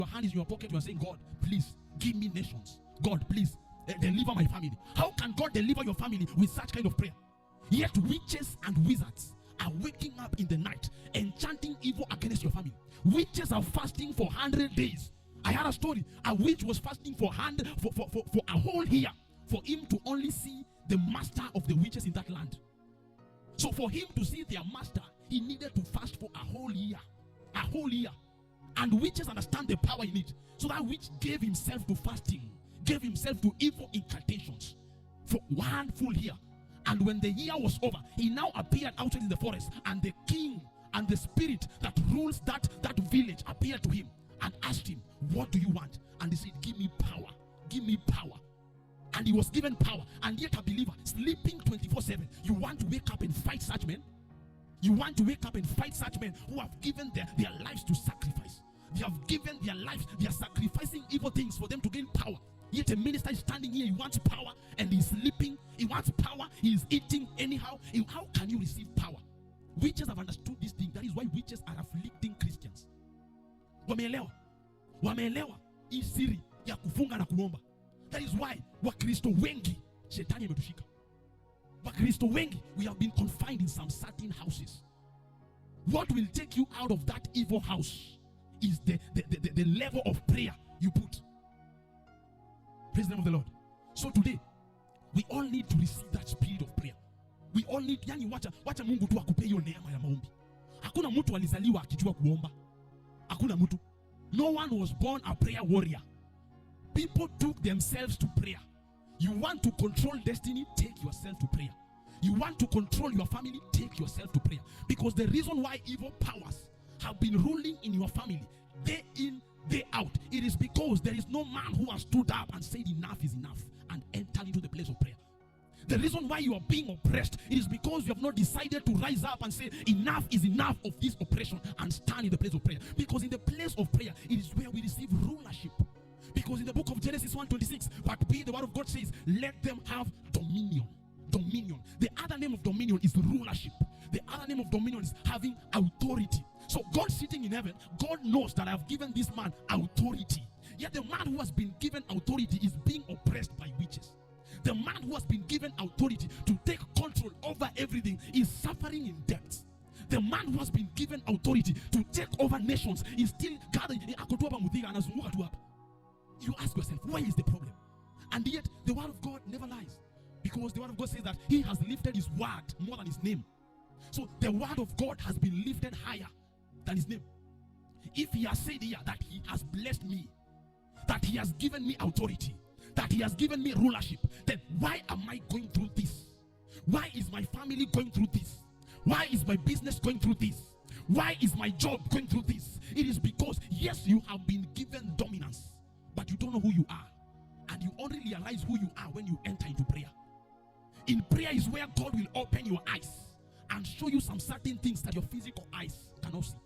Your hand is in your pocket. You are saying, God, please give me nations. God, please deliver my family. How can God deliver your family with such kind of prayer? Yet witches and wizards are waking up in the night enchanting evil against your family. Witches are fasting for 100 days. I had a story. A witch was fasting for a whole year for him to only see the master of the witches in that land. So for him to see their master, he needed to fast for a whole year. A whole year. And witches understand the power in it. So that witch gave himself to fasting, gave himself to evil incantations for 1 full year. And when the year was over, he now appeared outside in the forest, and the king and the spirit that rules that village appeared to him and asked him, what do you want? And he said, give me power. Give me power. And he was given power. And yet a believer sleeping 24/7. You want to wake up and fight such men? You want to wake up and fight such men who have given their lives to sacrifice. They have given their lives. They are sacrificing evil things for them to gain power. Yet a minister is standing here. He wants power and he's sleeping. He wants power. He is eating anyhow. How can you receive power? Witches have understood this thing. That is why witches are afflicting Christians. Wameelewa. Wameelewa. Hii siri ya kufunga na kuomba. That is why Wakristo wengi shetani ametushika. Wakristo wengi, we have been confined in some certain houses. What will take you out of that evil house is the level of prayer you put. Praise the name of the Lord. So today, we all need to receive that spirit of prayer. We all need, yani wacha Mungu tu akupe hiyo neema ya maombi. Hakuna mtu alizaliwa akijua kuomba. Hakuna mtu. No one was born a prayer warrior. People took themselves to prayer. You want to control destiny, take yourself to prayer. You want to control your family, take yourself to prayer. Because the reason why evil powers have been ruling in your family day in, day out, it is because there is no man who has stood up and said enough is enough and entered into the place of prayer. The reason why you are being oppressed, it is because you have not decided to rise up and say enough is enough of this oppression and stand in the place of prayer. Because in the place of prayer, it is where we receive rulership. Because in the book of Genesis 1:26, but B, the word of God says, let them have dominion. Dominion. The other name of dominion is rulership. The other name of dominion is having authority. So God sitting in heaven, God knows that I have given this man authority. Yet the man who has been given authority is being oppressed by witches. The man who has been given authority to take control over everything is suffering in debt. The man who has been given authority to take over nations is still gathering. You ask yourself, why is the problem? And yet the word of God never lies. Because the word of God says that he has lifted his word more than his name. So the word of God has been lifted higher than his name. If he has said here that he has blessed me, that he has given me authority, that he has given me rulership, then why am I going through this? Why is my family going through this? Why is my business going through this? Why is my job going through this? It is because, yes, you have been given dominance, but you don't know who you are. And you only realize who you are when you enter into prayer. In prayer is where God will open your eyes and show you some certain things that your physical eyes cannot see.